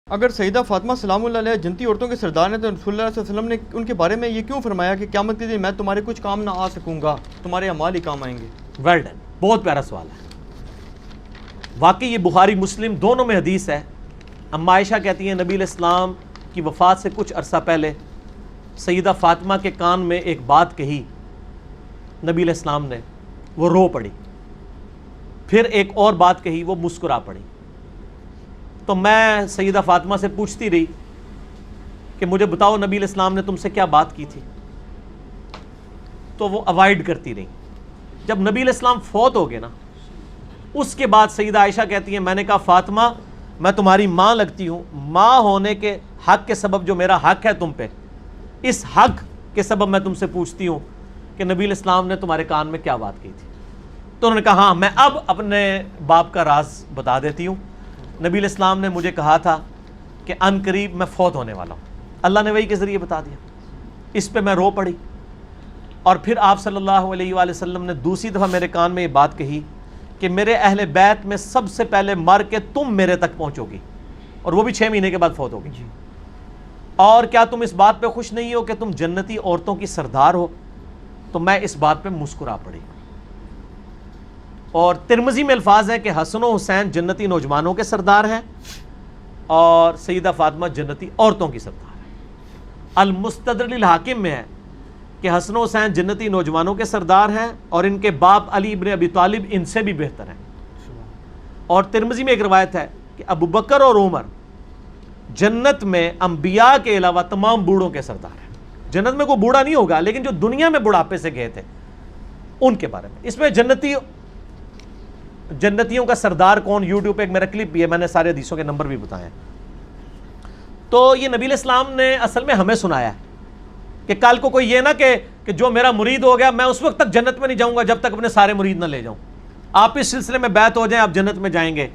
اگر سیدہ فاطمہ سلام اللہ علیہ جنتی عورتوں کے سردار ہیں تو رسول اللہ صلی اللہ علیہ وسلم نے ان کے بارے میں یہ کیوں فرمایا کہ قیامت کے دن میں تمہارے کچھ کام نہ آ سکوں گا، تمہارے اعمال ہی کام آئیں گے؟ ویل ڈن، بہت پیارا سوال ہے۔ واقعی یہ بخاری مسلم دونوں میں حدیث ہے۔ اما عائشہ کہتی ہیں نبی علیہ السلام کی وفات سے کچھ عرصہ پہلے سیدہ فاطمہ کے کان میں ایک بات کہی نبی علیہ السلام نے، وہ رو پڑی، پھر ایک اور بات کہی، وہ مسکرا پڑی۔ تو میں سیدہ فاطمہ سے پوچھتی رہی کہ مجھے بتاؤ نبی علیہ السلام نے تم سے کیا بات کی تھی، تو وہ اوائڈ کرتی رہی۔ جب نبی علیہ السلام فوت ہو گئے نا، اس کے بعد سیدہ عائشہ کہتی ہیں میں نے کہا فاطمہ میں تمہاری ماں لگتی ہوں، ماں ہونے کے حق کے سبب جو میرا حق ہے تم پہ، اس حق کے سبب میں تم سے پوچھتی ہوں کہ نبی علیہ السلام نے تمہارے کان میں کیا بات کی تھی۔ تو انہوں نے کہا ہاں میں اب اپنے باپ کا راز بتا دیتی ہوں، نبی علیہ السلام نے مجھے کہا تھا کہ ان قریب میں فوت ہونے والا ہوں، اللہ نے وحی کے ذریعے بتا دیا۔ اس پہ میں رو پڑی، اور پھر آپ صلی اللہ علیہ وآلہ وسلم نے دوسری دفعہ میرے کان میں یہ بات کہی کہ میرے اہل بیت میں سب سے پہلے مر کے تم میرے تک پہنچو گی، اور وہ بھی 6 مہینے کے بعد فوت ہوگی۔ اور کیا تم اس بات پہ خوش نہیں ہو کہ تم جنتی عورتوں کی سردار ہو؟ تو میں اس بات پہ مسکرا پڑی۔ اور ترمذی میں الفاظ ہے کہ حسن و حسین جنتی نوجوانوں کے سردار ہیں اور سیدہ فاطمہ جنتی عورتوں کی سردار ہیں۔ المستدرک للحاکم میں ہے کہ حسن و حسین جنتی نوجوانوں کے سردار ہیں اور ان کے باپ علی ابن ابی طالب ان سے بھی بہتر ہیں۔ اور ترمذی میں ایک روایت ہے کہ ابو بکر اور عمر جنت میں انبیاء کے علاوہ تمام بوڑھوں کے سردار ہیں۔ جنت میں کوئی بوڑھا نہیں ہوگا، لیکن جو دنیا میں بڑھاپے سے گئے تھے ان کے بارے میں۔ اس میں جنتیوں کا سردار کون، یوٹیوب پہ ایک میرا کلپ بھی ہے، میں نے سارے حدیثوں کے نمبر بھی بتائے ہیں۔ تو یہ نبی علیہ السلام نے اصل میں ہمیں سنایا ہے کہ کل کو کوئی یہ نہ کہ جو میرا مرید ہو گیا میں اس وقت تک جنت میں نہیں جاؤں گا جب تک اپنے سارے مرید نہ لے جاؤں۔ آپ اس سلسلے میں بیعت ہو جائیں، آپ جنت میں جائیں گے۔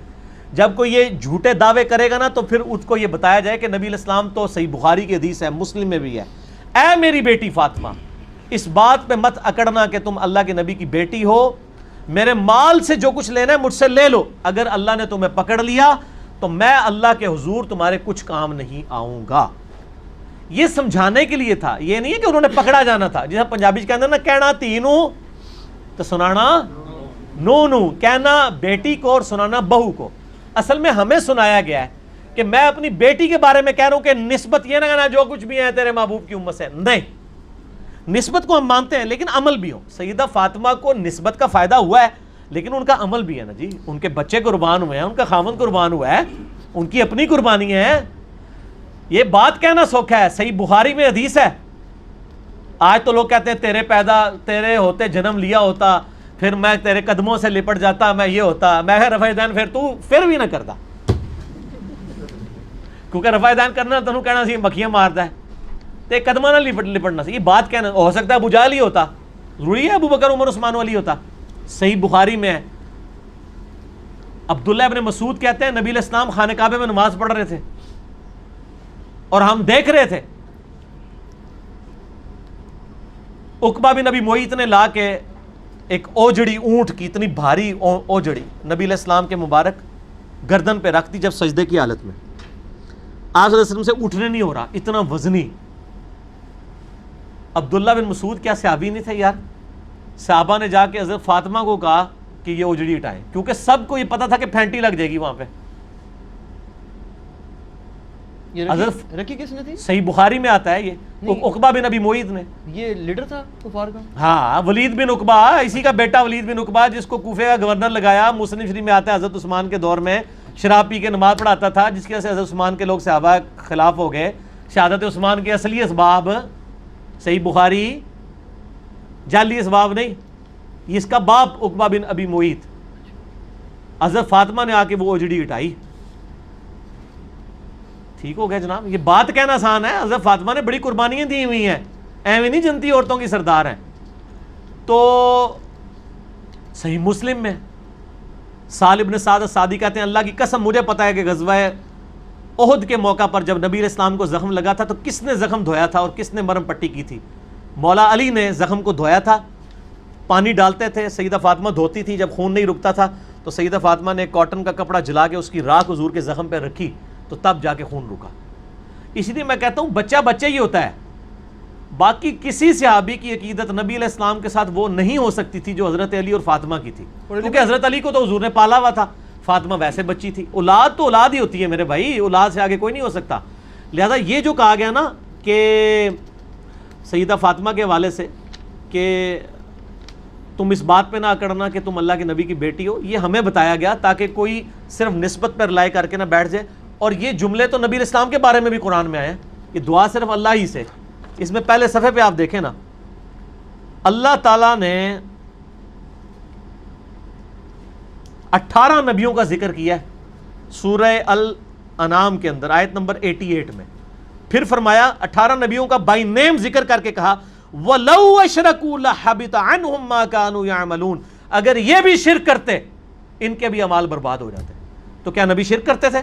جب کوئی یہ جھوٹے دعوے کرے گا نا تو پھر اس کو یہ بتایا جائے کہ نبی علیہ السلام تو صحیح بخاری کی حدیث ہے، مسلم میں بھی ہے، اے میری بیٹی فاطمہ اس بات پہ مت اکڑنا کہ تم اللہ کے نبی کی بیٹی ہو، میرے مال سے جو کچھ لینا ہے مجھ سے لے لو، اگر اللہ نے تمہیں پکڑ لیا تو میں اللہ کے حضور تمہارے کچھ کام نہیں آؤں گا۔ یہ سمجھانے کے لیے تھا، یہ نہیں ہے کہ انہوں نے پکڑا جانا تھا۔ جیسا پنجابی کے اندر نا کہنا تینوں تو سنانا نو نو، کہنا بیٹی کو اور سنانا بہو کو۔ اصل میں ہمیں سنایا گیا ہے کہ میں اپنی بیٹی کے بارے میں کہہ رہا ہوں کہ نسبت یہ نہ کہنا جو کچھ بھی ہے تیرے محبوب کی امت سے، نہیں، نسبت کو ہم مانتے ہیں لیکن عمل بھی ہو۔ سیدہ فاطمہ کو نسبت کا فائدہ ہوا ہے لیکن ان کا عمل بھی ہے نا جی، ان کے بچے قربان ہوئے ہیں، ان کا خاوند قربان ہوا ہے، ان کی اپنی قربانی ہے۔ یہ بات کہنا سوکھا ہے، صحیح بخاری میں حدیث ہے۔ آج تو لوگ کہتے ہیں تیرے ہوتے جنم لیا ہوتا، پھر میں تیرے قدموں سے لپٹ جاتا، میں یہ ہوتا، میں رفع دین پھر بھی نہ کرتا، کیونکہ رفع دین کرنا تنوں کہنا سی مکھیاں مارتا ہے، تے قدمہ نہ لپٹنا سی۔ یہ بات کہنا ہو سکتا ہے ابو جہل ہی ہوتا، ضروری ہے ابو بکر عمر عثمان علی ہوتا۔ صحیح بخاری میں ہے، عبداللہ ابن مسعود کہتے ہیں نبی علیہ السلام خانہ کعبہ میں نماز پڑھ رہے تھے اور ہم دیکھ رہے تھے، عقبہ بن نبی معیط نے لا کے ایک اوجڑی اونٹ کی، اتنی بھاری اوجڑی نبی علیہ السلام کے مبارک گردن پہ رکھ دی جب سجدے کی حالت میں، آپ صلی اللہ علیہ وسلم سے اٹھنے نہیں ہو رہا، اتنا وزنی۔ عبداللہ بن مسعود کیا صحابی نہیں تھے یار؟ صحابہ نے جا کے حضرت فاطمہ کو کہا کہ یہ اوجڑی ہٹائیں، کیونکہ سب کو یہ پتا تھا کہ پھینٹی لگ جائے گی وہاں پہ۔ حضرت رکھی کس نے تھی؟ صحیح بخاری میں آتا ہے یہ، عقبہ بن نبی معیط نے، یہ لیڈر تھا کفار کا۔ ہاں، ولید بن عقبہ، اسی کا بیٹا ولید بن عقبہ جس کو کوفے کا گورنر لگایا۔ مسلم شریف میں آتا ہے حضرت عثمان کے دور میں شراب پی کے نماز پڑھاتا تھا، جس کی وجہ سے حضرت عثمان کے لوگ صحابہ خلاف ہو گئے۔ شہادت عثمان کے اصلی اسباب صحیح بخاری، جعلی اسباب نہیں، یہ اس کا باپ عقبہ بن ابی معیط۔ حضرت فاطمہ نے آ کے وہ اوجڑی ہٹائی، ٹھیک ہو گیا جناب۔ یہ بات کہنا آسان ہے، حضرت فاطمہ نے بڑی قربانیاں دی ہوئی ہیں، ایویں نہیں جنتی عورتوں کی سردار ہیں۔ تو صحیح مسلم میں سالم بن سعد السعدی کہتے ہیں اللہ کی قسم مجھے پتا ہے کہ غزوہ احد کے موقع پر جب نبی علیہ السلام کو زخم لگا تھا تو کس نے زخم دھویا تھا اور کس نے مرہم پٹی کی تھی؟ مولا علی نے زخم کو دھویا تھا، پانی ڈالتے تھے، سیدہ فاطمہ دھوتی تھی، جب خون نہیں رکتا تھا تو سیدہ فاطمہ نے کاٹن کا کپڑا جلا کے اس کی راکھ حضور کے زخم پہ رکھی تو تب جا کے خون رکا. اسی لیے میں کہتا ہوں بچہ بچہ ہی ہوتا ہے. باقی کسی صحابی کی عقیدت نبی علیہ السلام کے ساتھ وہ نہیں ہو سکتی تھی جو حضرت علی اور فاطمہ کی تھی, کیونکہ حضرت علی کو تو حضور نے پالا ہوا تھا, فاطمہ ویسے بچی تھی. اولاد تو اولاد ہی ہوتی ہے میرے بھائی, اولاد سے آگے کوئی نہیں ہو سکتا. لہذا یہ جو کہا گیا نا کہ سیدہ فاطمہ کے حوالے سے کہ تم اس بات پہ نہ اکڑنا کہ تم اللہ کے نبی کی بیٹی ہو, یہ ہمیں بتایا گیا تاکہ کوئی صرف نسبت پر رائے کر کے نہ بیٹھ جائے. اور یہ جملے تو نبی علیہ السلام کے بارے میں بھی قرآن میں آئے ہیں, یہ دعا صرف اللہ ہی سے. اس میں پہلے صفحے پہ آپ دیکھیں نا, اللہ تعالیٰ نے 18 نبیوں کا ذکر کیا ہے سورہ الانعام کے اندر آیت نمبر 88 میں. پھر فرمایا 18 نبیوں کا بائی نیم ذکر کر کے کہا وَلَوْ أَشْرَكُوا لَحَبِطَ عَنْهُمْ مَا كَانُوا يَعْمَلُونَ, اگر یہ بھی شرک کرتے ان کے بھی اعمال برباد ہو جاتے. تو کیا نبی شرک کرتے تھے؟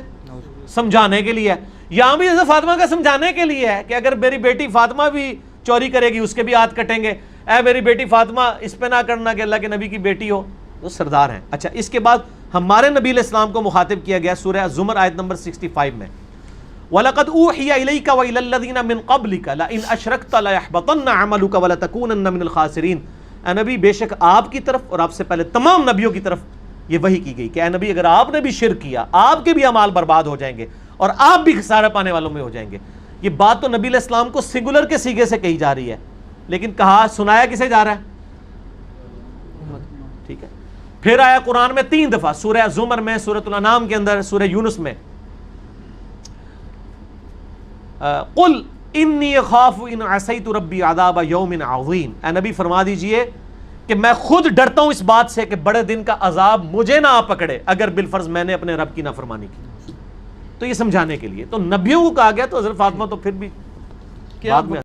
سمجھانے کے لیے. یہاں بھی حضرت فاطمہ کا سمجھانے کے لیے ہے کہ اگر میری بیٹی فاطمہ بھی چوری کرے گی اس کے بھی ہاتھ کٹیں گے. اے میری بیٹی فاطمہ اس پہ نہ کرنا کہ اللہ کے نبی کی بیٹی ہو, وہ سردار ہیں. اچھا, اس کے بعد ہمارے نبی علیہ السلام کو مخاطب کیا گیا سورہ زمر آیت نمبر 65 میں, وَلَقَدْ أُوحِيَ إِلَيْكَ وَإِلَى الَّذِينَ مِن قَبْلِكَ لَئِنْ أَشْرَكْتَ لَيَحْبَطَنَّ عَمَلُكَ وَلَتَكُونَنَّ مِنَ الْخَاسِرِينَ. اے نبی بے شک آپ کی طرف اور آپ سے پہلے تمام نبیوں کی طرف یہ وحی کی گئی کہ اے نبی اگر آپ نے بھی شرک کیا آپ کے بھی اعمال برباد ہو جائیں گے اور آپ بھی خسارہ پانے والوں میں ہو جائیں گے. یہ بات تو نبی علیہ السلام کو سنگولر کے سیغے سے کہی جا رہی ہے, لیکن کہا سنایا کسے جا رہا ہے؟ ٹھیک ہے. پھر آیا قرآن میں 3 دفعہ, سورہ زمر میں, سورۃ الانعام کے اندر, سورہ یونس میں, قل انی اخاف ان عصیت ربی عذاب یوم عظیم. اے نبی فرما دیجئے کہ میں خود ڈرتا ہوں اس بات سے کہ بڑے دن کا عذاب مجھے نہ آ پکڑے اگر بالفرض میں نے اپنے رب کی نافرمانی کی. تو یہ سمجھانے کے لیے تو نبیوں کو کہا گیا, تو حضرت فاطمہ تو پھر بھی بعد میں